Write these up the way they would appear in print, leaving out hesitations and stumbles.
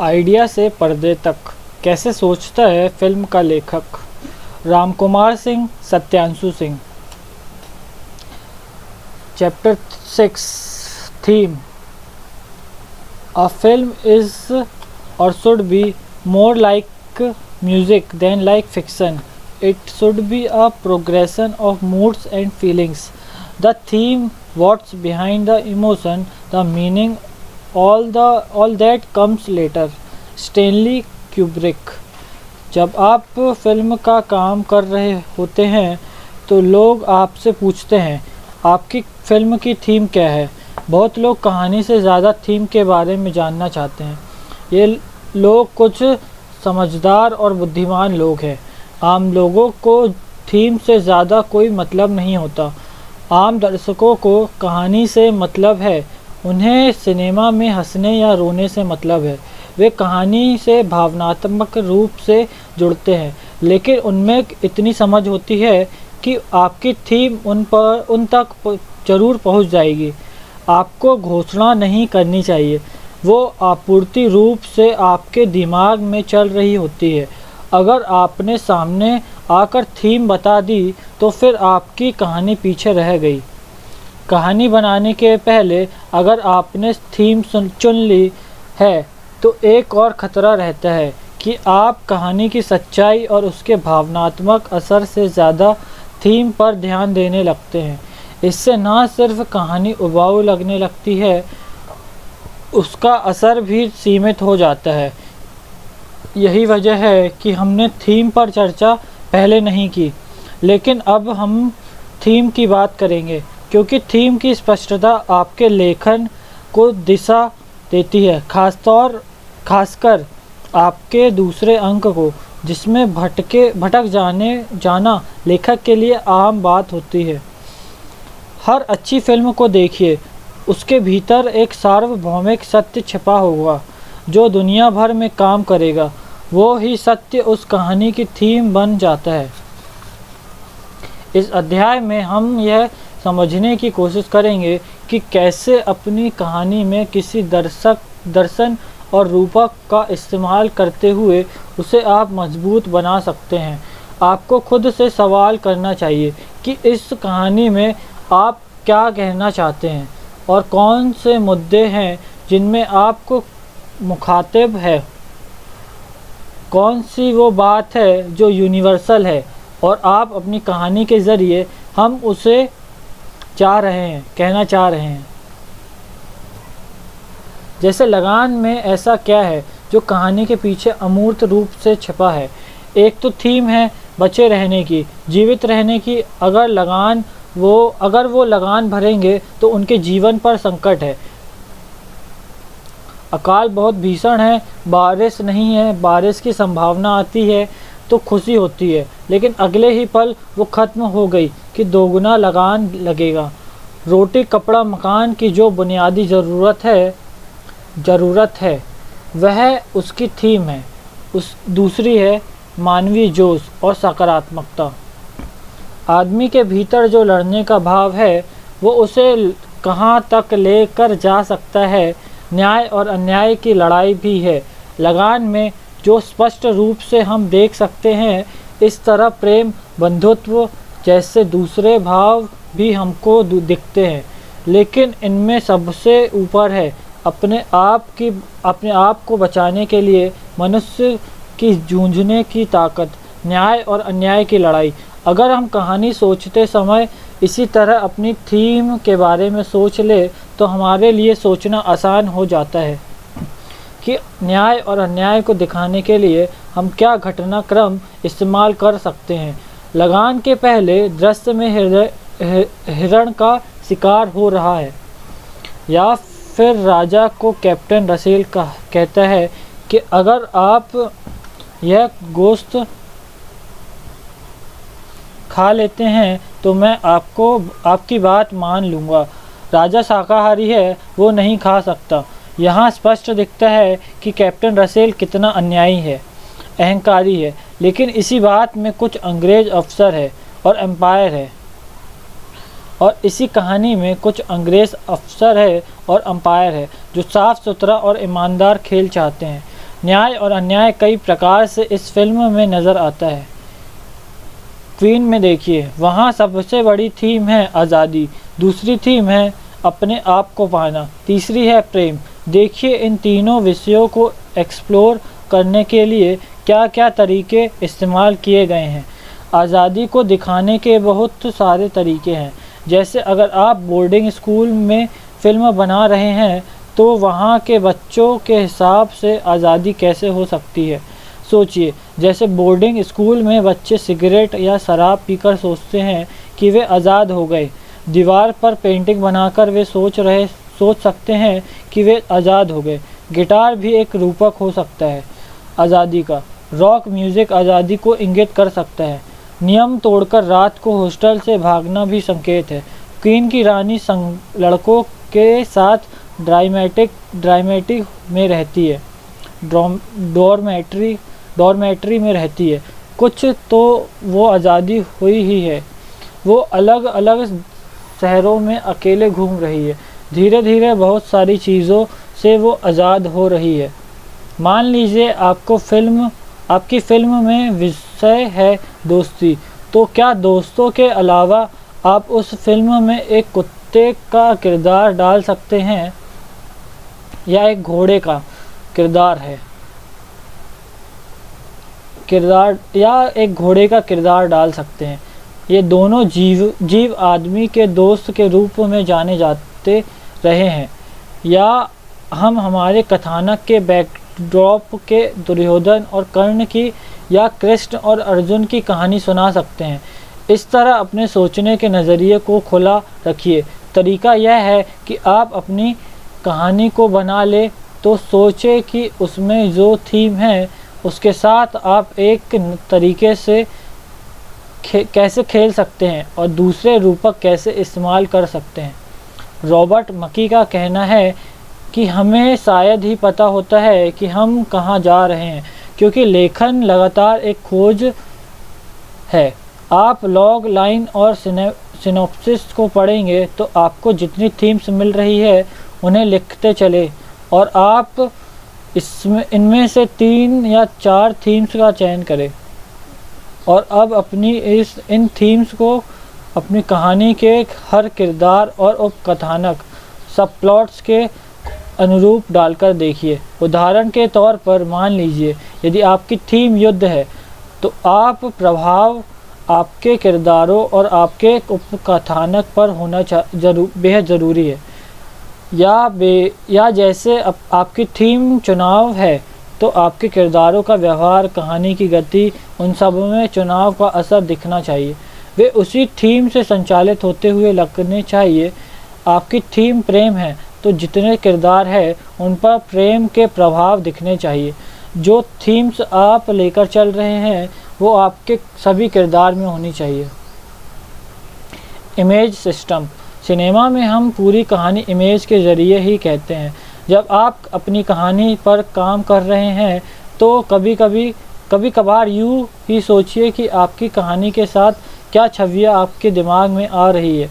Idea से पर्दे तक कैसे सोचता है फिल्म का लेखक। Ramkumar Singh, Satyanshu Singh. Chapter 6 theme. A film is or should be more like music than like fiction. It should be a progression of moods and feelings. The theme, what's behind the emotion, the meaning, all that comes later. Stanley Kubrick। जब आप film का काम कर रहे होते हैं तो लोग आपसे पूछते हैं आपकी फिल्म की थीम क्या है। बहुत लोग कहानी से ज़्यादा थीम के बारे में जानना चाहते हैं। ये लोग कुछ समझदार और बुद्धिमान लोग हैं। आम लोगों को थीम से ज़्यादा कोई मतलब नहीं होता। आम दर्शकों को कहानी से मतलब है। उन्हें सिनेमा में हंसने या रोने से मतलब है। वे कहानी से भावनात्मक रूप से जुड़ते हैं, लेकिन उनमें इतनी समझ होती है कि आपकी थीम उन तक जरूर पहुंच जाएगी। आपको घोषणा नहीं करनी चाहिए, वो आपूर्ति रूप से आपके दिमाग में चल रही होती है। अगर आपने सामने आकर थीम बता दी तो फिर आपकी कहानी पीछे रह गई। कहानी बनाने के पहले अगर आपने थीम चुन ली है तो एक और ख़तरा रहता है कि आप कहानी की सच्चाई और उसके भावनात्मक असर से ज़्यादा थीम पर ध्यान देने लगते हैं। इससे न सिर्फ कहानी उबाऊ लगने लगती है, उसका असर भी सीमित हो जाता है। यही वजह है कि हमने थीम पर चर्चा पहले नहीं की, लेकिन अब हम थीम की बात करेंगे क्योंकि थीम की स्पष्टता आपके लेखन को दिशा देती है, खासकर आपके दूसरे अंक को, जिसमें भटक जाना लेखक के लिए आम बात होती है। हर अच्छी फिल्म को देखिए, उसके भीतर एक सार्वभौमिक सत्य छिपा होगा जो दुनिया भर में काम करेगा। वो ही सत्य उस कहानी की थीम बन जाता है। इस अध्याय में हम यह समझने की कोशिश करेंगे कि कैसे अपनी कहानी में किसी दर्शन और रूपक का इस्तेमाल करते हुए उसे आप मजबूत बना सकते हैं। आपको खुद से सवाल करना चाहिए कि इस कहानी में आप क्या कहना चाहते हैं और कौन से मुद्दे हैं जिनमें आपको मुखातिब है। कौन सी वो बात है जो यूनिवर्सल है और आप अपनी कहानी के ज़रिए हम उसे कहना चाह रहे हैं। जैसे लगान में ऐसा क्या है जो कहानी के पीछे अमूर्त रूप से छिपा है। एक तो थीम है बचे रहने की, जीवित रहने की। अगर वो लगान भरेंगे तो उनके जीवन पर संकट है। अकाल बहुत भीषण है, बारिश नहीं है, बारिश की संभावना आती है तो खुशी होती है, लेकिन अगले ही पल वो ख़त्म हो गई कि दोगुना लगान लगेगा। रोटी, कपड़ा, मकान की जो बुनियादी ज़रूरत है वह उसकी थीम है। दूसरी है मानवीय जोश और सकारात्मकता। आदमी के भीतर जो लड़ने का भाव है वो उसे कहाँ तक लेकर जा सकता है। न्याय और अन्याय की लड़ाई भी है लगान में, जो स्पष्ट रूप से हम देख सकते हैं। इस तरह प्रेम, बंधुत्व जैसे दूसरे भाव भी हमको दिखते हैं, लेकिन इनमें सबसे ऊपर है अपने आप को बचाने के लिए मनुष्य की जूझने की ताकत, न्याय और अन्याय की लड़ाई। अगर हम कहानी सोचते समय इसी तरह अपनी थीम के बारे में सोच ले तो हमारे लिए सोचना आसान हो जाता है कि न्याय और अन्याय को दिखाने के लिए हम क्या घटनाक्रम इस्तेमाल कर सकते हैं। लगान के पहले दृश्य में हिरण का शिकार हो रहा है, या फिर राजा को कैप्टन रसेल कहता है कि अगर आप यह गोश्त खा लेते हैं तो मैं आपकी बात मान लूँगा। राजा शाकाहारी है, वो नहीं खा सकता। यहाँ स्पष्ट दिखता है कि कैप्टन रसेल कितना अन्यायी है, अहंकारी है, लेकिन इसी बात में कुछ अंग्रेज अफसर है और एम्पायर है। और इसी कहानी में कुछ अंग्रेज अफसर है और अंपायर है जो साफ़ सुथरा और ईमानदार खेल चाहते हैं। न्याय और अन्याय कई प्रकार से इस फिल्म में नज़र आता है। क्वीन में देखिए, वहाँ सबसे बड़ी थीम है आज़ादी, दूसरी थीम है अपने आप को पाना, तीसरी है प्रेम। देखिए इन तीनों विषयों को एक्सप्लोर करने के लिए क्या क्या तरीके इस्तेमाल किए गए हैं। आज़ादी को दिखाने के बहुत सारे तरीके हैं। जैसे अगर आप बोर्डिंग स्कूल में फ़िल्म बना रहे हैं तो वहाँ के बच्चों के हिसाब से आज़ादी कैसे हो सकती है। सोचिए, जैसे बोर्डिंग स्कूल में बच्चे सिगरेट या शराब पीकर सोचते हैं कि वे आज़ाद हो गए। दीवार पर पेंटिंग बनाकर वे सोच सकते हैं कि वे आज़ाद हो गए। गिटार भी एक रूपक हो सकता है आज़ादी का। रॉक म्यूज़िक आज़ादी को इंगित कर सकता है। नियम तोड़कर रात को हॉस्टल से भागना भी संकेत है। क्वीन की रानी लड़कों के साथ ड्रामेटिक में रहती है, डॉर्मेट्री में रहती है। कुछ तो वो आज़ादी हुई ही है। वो अलग अलग शहरों में अकेले घूम रही है। धीरे धीरे बहुत सारी चीज़ों से वो आज़ाद हो रही है। मान लीजिए आपकी फिल्म में विषय है दोस्ती, तो क्या दोस्तों के अलावा आप उस फिल्म में एक कुत्ते का किरदार डाल सकते हैं या एक घोड़े का किरदार डाल सकते हैं। ये दोनों जीव आदमी के दोस्त के रूप में जाने जाते रहे हैं। या हम हमारे कथानक के बैकड्रॉप के दुर्योधन और कर्ण की या कृष्ण और अर्जुन की कहानी सुना सकते हैं। इस तरह अपने सोचने के नज़रिए को खुला रखिए। तरीका यह है कि आप अपनी कहानी को बना ले तो सोचें कि उसमें जो थीम है उसके साथ आप एक तरीके से कैसे खेल सकते हैं और दूसरे रूपक कैसे इस्तेमाल कर सकते हैं। रॉबर्ट मकी का कहना है कि हमें शायद ही पता होता है कि हम कहाँ जा रहे हैं, क्योंकि लेखन लगातार एक खोज है। आप लॉग लाइन और सिनॉप्सिस को पढ़ेंगे तो आपको जितनी थीम्स मिल रही है उन्हें लिखते चले और आप इनमें से 3 या 4 थीम्स का चयन करें और अब इन थीम्स को अपनी कहानी के हर किरदार और उपकथानक सब प्लॉट्स के अनुरूप डालकर देखिए। उदाहरण के तौर पर मान लीजिए यदि आपकी थीम युद्ध है तो आप प्रभाव आपके किरदारों और आपके उपकथानक पर होना बेहद ज़रूरी है। या जैसे आपकी थीम चुनाव है तो आपके किरदारों का व्यवहार, कहानी की गति, उन सब में चुनाव का असर दिखना चाहिए। वे उसी थीम से संचालित होते हुए लगने चाहिए। आपकी थीम प्रेम है तो जितने किरदार हैं उन पर प्रेम के प्रभाव दिखने चाहिए। जो थीम्स आप लेकर चल रहे हैं वो आपके सभी किरदार में होनी चाहिए। Image system. सिनेमा में हम पूरी कहानी इमेज के ज़रिए ही कहते हैं। जब आप अपनी कहानी पर काम कर रहे हैं तो कभी कभार यूँ ही सोचिए कि आपकी कहानी के साथ क्या छवियाँ आपके दिमाग में आ रही है।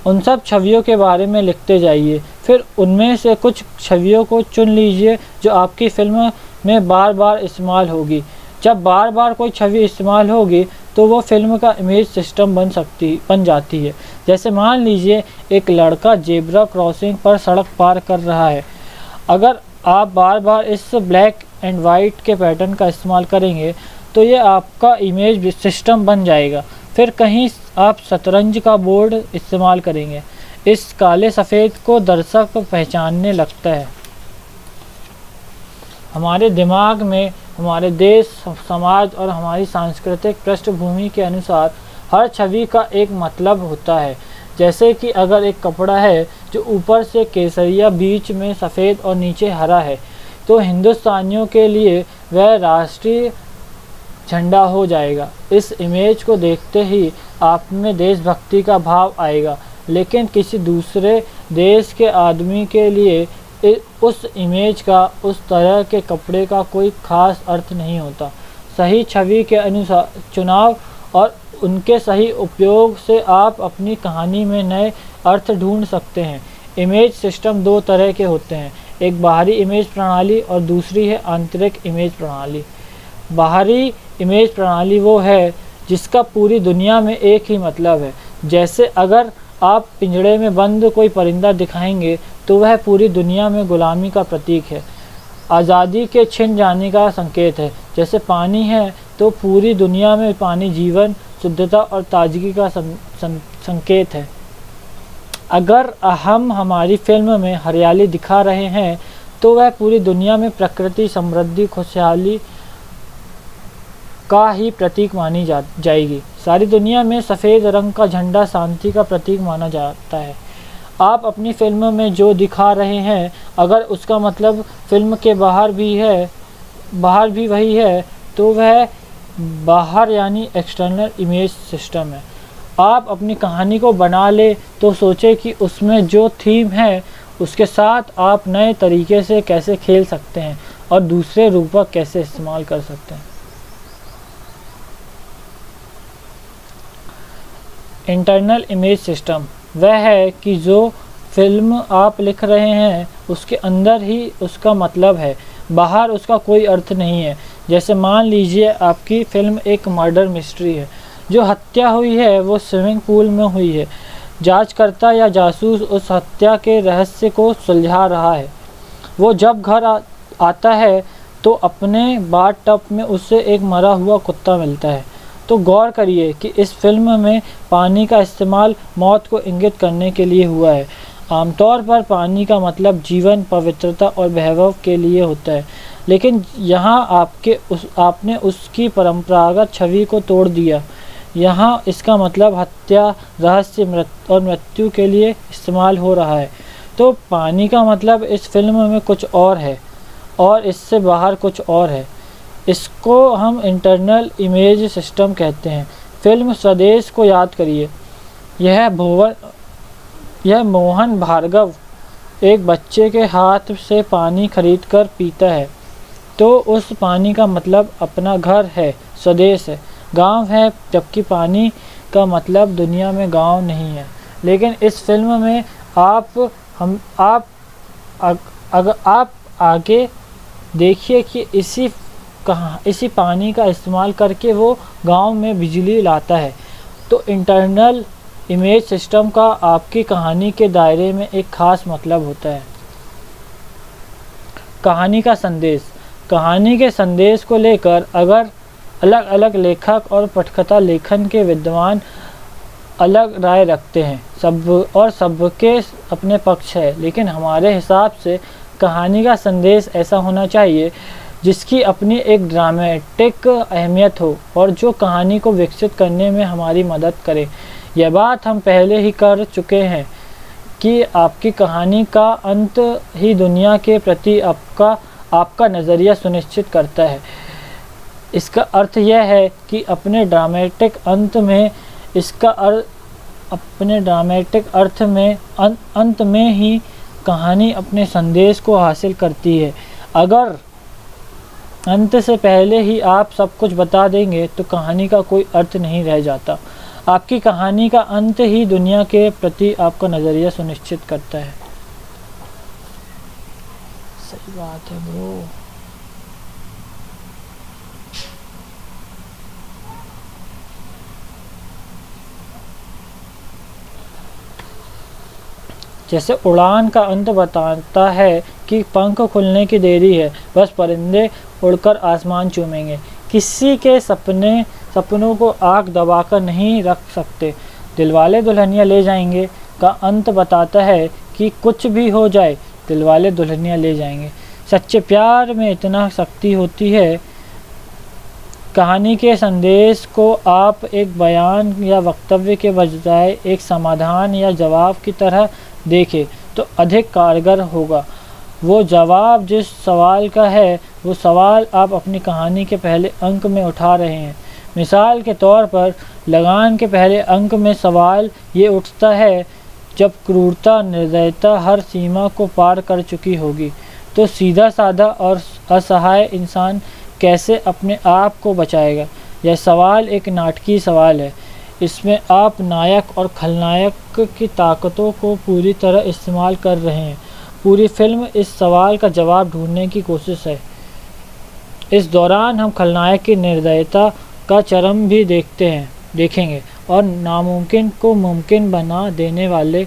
उन सब छवियों के बारे में लिखते जाइए। फिर उनमें से कुछ छवियों को चुन लीजिए जो आपकी फिल्म में बार बार इस्तेमाल होगी। जब बार बार कोई छवि इस्तेमाल होगी तो वो फिल्म का इमेज सिस्टम बन जाती है। जैसे मान लीजिए एक लड़का जेब्रा क्रॉसिंग पर सड़क पार कर रहा है। अगर आप बार बार इस ब्लैक एंड वाइट के पैटर्न का इस्तेमाल करेंगे तो ये आपका इमेज सिस्टम बन जाएगा। फिर कहीं आप शतरंज का बोर्ड इस्तेमाल करेंगे। इस काले सफ़ेद को दर्शक पहचानने लगता है। हमारे दिमाग में हमारे देश, समाज और हमारी सांस्कृतिक पृष्ठभूमि के अनुसार हर छवि का एक मतलब होता है। जैसे कि अगर एक कपड़ा है जो ऊपर से केसरिया, बीच में सफ़ेद और नीचे हरा है तो हिंदुस्तानियों के लिए वह राष्ट्रीय झंडा हो जाएगा। इस इमेज को देखते ही आप में देशभक्ति का भाव आएगा, लेकिन किसी दूसरे देश के आदमी के लिए उस इमेज का, उस तरह के कपड़े का कोई ख़ास अर्थ नहीं होता। सही छवि के अनुसार चुनाव और उनके सही उपयोग से आप अपनी कहानी में नए अर्थ ढूंढ सकते हैं। इमेज सिस्टम 2 तरह के होते हैं। एक बाहरी इमेज प्रणाली और दूसरी है आंतरिक इमेज प्रणाली। बाहरी इमेज प्रणाली वो है जिसका पूरी दुनिया में एक ही मतलब है। जैसे अगर आप पिंजड़े में बंद कोई परिंदा दिखाएंगे तो वह पूरी दुनिया में गुलामी का प्रतीक है, आज़ादी के छिन जाने का संकेत है। जैसे पानी है तो पूरी दुनिया में पानी जीवन, शुद्धता और ताजगी का संकेत है। अगर हम हमारी फिल्म में हरियाली दिखा रहे हैं तो वह पूरी दुनिया में प्रकृति, समृद्धि, खुशहाली का ही प्रतीक मानी जाएगी। सारी दुनिया में सफ़ेद रंग का झंडा शांति का प्रतीक माना जाता है। आप अपनी फिल्म में जो दिखा रहे हैं अगर उसका मतलब फिल्म के बाहर भी वही है तो वह बाहर यानी एक्सटर्नल इमेज सिस्टम है। आप अपनी कहानी को बना ले तो सोचें कि उसमें जो थीम है उसके साथ आप नए तरीके से कैसे खेल सकते हैं और दूसरे रूपक कैसे इस्तेमाल कर सकते हैं। इंटरनल इमेज सिस्टम वह है कि जो फिल्म आप लिख रहे हैं उसके अंदर ही उसका मतलब है, बाहर उसका कोई अर्थ नहीं है। जैसे मान लीजिए आपकी फिल्म एक मर्डर मिस्ट्री है, जो हत्या हुई है वो स्विमिंग पूल में हुई है। जांचकर्ता या जासूस उस हत्या के रहस्य को सुलझा रहा है। वो जब घर आता है तो अपने बाथटब में उसे एक मरा हुआ कुत्ता मिलता है। तो गौर करिए कि इस फिल्म में पानी का इस्तेमाल मौत को इंगित करने के लिए हुआ है। आमतौर पर पानी का मतलब जीवन, पवित्रता और वैभव के लिए होता है, लेकिन यहाँ आपने उसकी परंपरागत छवि को तोड़ दिया। यहाँ इसका मतलब हत्या, रहस्य और मृत्यु के लिए इस्तेमाल हो रहा है। तो पानी का मतलब इस फिल्म में कुछ और है और इससे बाहर कुछ और है। इसको हम इंटरनल इमेज सिस्टम कहते हैं। फिल्म स्वदेश को याद करिए। यह मोहन भार्गव एक बच्चे के हाथ से पानी खरीदकर पीता है, तो उस पानी का मतलब अपना घर है, स्वदेश है, गांव है, जबकि पानी का मतलब दुनिया में गांव नहीं है। लेकिन इस फिल्म में आप आगे देखिए कि इसी पानी का इस्तेमाल करके वो गांव में बिजली लाता है। तो इंटरनल इमेज सिस्टम का आपकी कहानी के दायरे में एक खास मतलब होता है। कहानी का संदेश। कहानी के संदेश को लेकर अगर अलग अलग लेखक और पटकथा लेखन के विद्वान अलग राय रखते हैं, सबके अपने पक्ष है, लेकिन हमारे हिसाब से कहानी का संदेश ऐसा होना चाहिए जिसकी अपनी एक ड्रामेटिक अहमियत हो और जो कहानी को विकसित करने में हमारी मदद करे। यह बात हम पहले ही कर चुके हैं कि आपकी कहानी का अंत ही दुनिया के प्रति आपका नज़रिया सुनिश्चित करता है। इसका अर्थ यह है कि अपने ड्रामेटिक अंत में ही कहानी अपने संदेश को हासिल करती है। अगर अंत से पहले ही आप सब कुछ बता देंगे तो कहानी का कोई अर्थ नहीं रह जाता। आपकी कहानी का अंत ही दुनिया के प्रति आपका नज़रिया सुनिश्चित करता है। सही बात है ब्रो। जैसे उड़ान का अंत बताता है कि पंख खुलने की देरी है, बस परिंदे उड़कर आसमान चूमेंगे। किसी के सपनों को आग दबाकर नहीं रख सकते। दिलवाले दुल्हनिया ले जाएंगे का अंत बताता है कि कुछ भी हो जाए दिलवाले दुल्हनिया ले जाएंगे। सच्चे प्यार में इतना शक्ति होती है। कहानी के संदेश को आप एक बयान या वक्तव्य के बजाय एक समाधान या जवाब की तरह देखें तो अधिक कारगर होगा। वो जवाब जिस सवाल का है वो सवाल आप अपनी कहानी के पहले अंक में उठा रहे हैं। मिसाल के तौर पर लगान के पहले अंक में सवाल ये उठता है, जब क्रूरता, निर्दयता हर सीमा को पार कर चुकी होगी तो सीधा साधा और असहाय इंसान कैसे अपने आप को बचाएगा। यह सवाल एक नाटकीय सवाल है। इसमें आप नायक और खलनायक की ताकतों को पूरी तरह इस्तेमाल कर रहे हैं। पूरी फिल्म इस सवाल का जवाब ढूंढने की कोशिश है। इस दौरान हम खलनायक की निर्दयता का चरम भी देखेंगे और नामुमकिन को मुमकिन बना देने वाले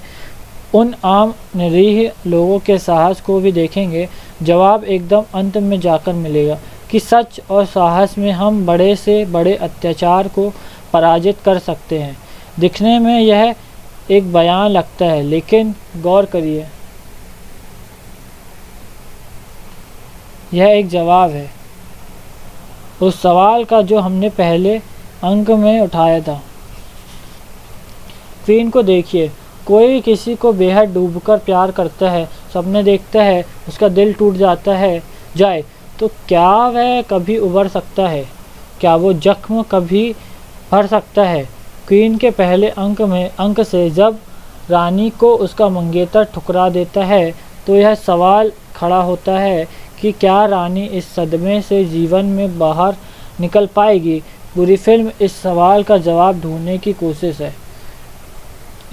उन आम निरीह लोगों के साहस को भी देखेंगे। जवाब एकदम अंत में जाकर मिलेगा कि सच और साहस में हम बड़े से बड़े अत्याचार को पराजित कर सकते हैं। दिखने में यह एक बयान लगता है, लेकिन गौर करिए, यह एक जवाब है उस सवाल का जो हमने पहले अंक में उठाया था। क्वीन को देखिए, कोई किसी को बेहद डूबकर प्यार करता है, सपने देखता है, उसका दिल टूट जाए तो क्या वह कभी उबर सकता है? क्या वो जख्म कभी भर सकता है? क्वीन के पहले अंक से जब रानी को उसका मंगेतर ठुकरा देता है तो यह सवाल खड़ा होता है कि क्या रानी इस सदमे से जीवन में बाहर निकल पाएगी। पूरी फिल्म इस सवाल का जवाब ढूंढने की कोशिश है।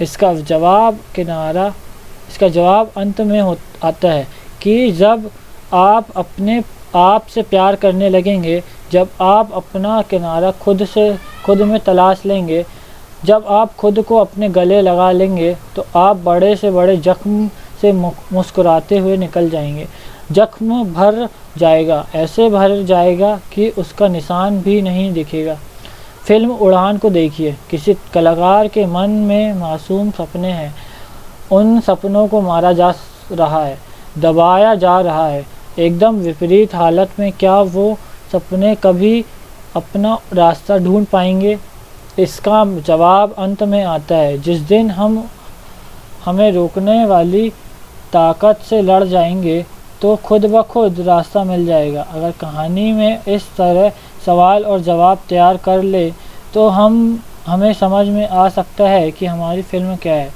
इसका जवाब अंत में आता है कि जब आप अपने आप से प्यार करने लगेंगे, जब आप अपना किनारा खुद में तलाश लेंगे, जब आप खुद को अपने गले लगा लेंगे, तो आप बड़े से बड़े जख्म से मुस्कुराते हुए निकल जाएंगे। जख्म भर जाएगा, ऐसे भर जाएगा कि उसका निशान भी नहीं दिखेगा। फिल्म उड़ान को देखिए, किसी कलाकार के मन में मासूम सपने हैं, उन सपनों को मारा जा रहा है, दबाया जा रहा है। एकदम विपरीत हालत में क्या वो सपने कभी अपना रास्ता ढूंढ पाएंगे? इसका जवाब अंत में आता है, जिस दिन हमें रोकने वाली ताकत से लड़ जाएंगे तो खुद ब खुद रास्ता मिल जाएगा। अगर कहानी में इस तरह सवाल और जवाब तैयार कर ले तो हमें समझ में आ सकता है कि हमारी फिल्म क्या है,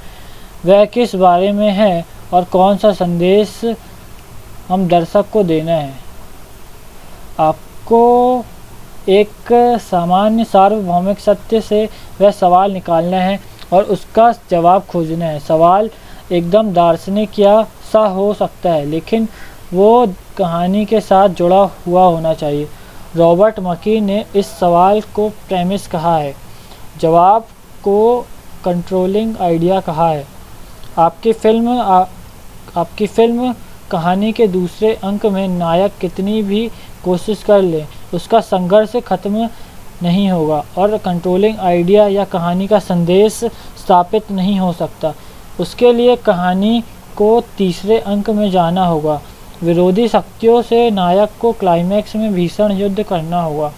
वह किस बारे में है और कौन सा संदेश हम दर्शक को देना है। आपको एक सामान्य सार्वभौमिक सत्य से वह सवाल निकालना है और उसका जवाब खोजना है। सवाल एकदम दार्शनिक सा हो सकता है, लेकिन वो कहानी के साथ जुड़ा हुआ होना चाहिए। रॉबर्ट मकी ने इस सवाल को प्रेमिस कहा है, जवाब को कंट्रोलिंग आइडिया कहा है। आपकी फिल्म कहानी के दूसरे अंक में नायक कितनी भी कोशिश कर ले, उसका संघर्ष खत्म नहीं होगा और कंट्रोलिंग आइडिया या कहानी का संदेश स्थापित नहीं हो सकता। उसके लिए कहानी को तीसरे अंक में जाना होगा। विरोधी शक्तियों से नायक को क्लाइमैक्स में भीषण युद्ध करना होगा,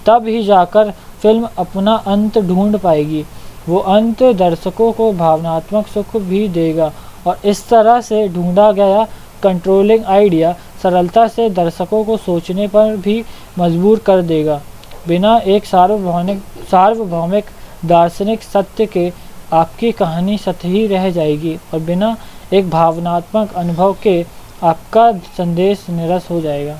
तब ही जाकर फिल्म अपना अंत ढूंढ पाएगी। वो अंत दर्शकों को भावनात्मक सुख भी देगा और इस तरह से ढूंढा गया कंट्रोलिंग आइडिया सरलता से दर्शकों को सोचने पर भी मजबूर कर देगा। बिना एक सार्वभौमिक दार्शनिक सत्य के आपकी कहानी सतही रह जाएगी और बिना एक भावनात्मक अनुभव के आपका संदेश निरस हो जाएगा।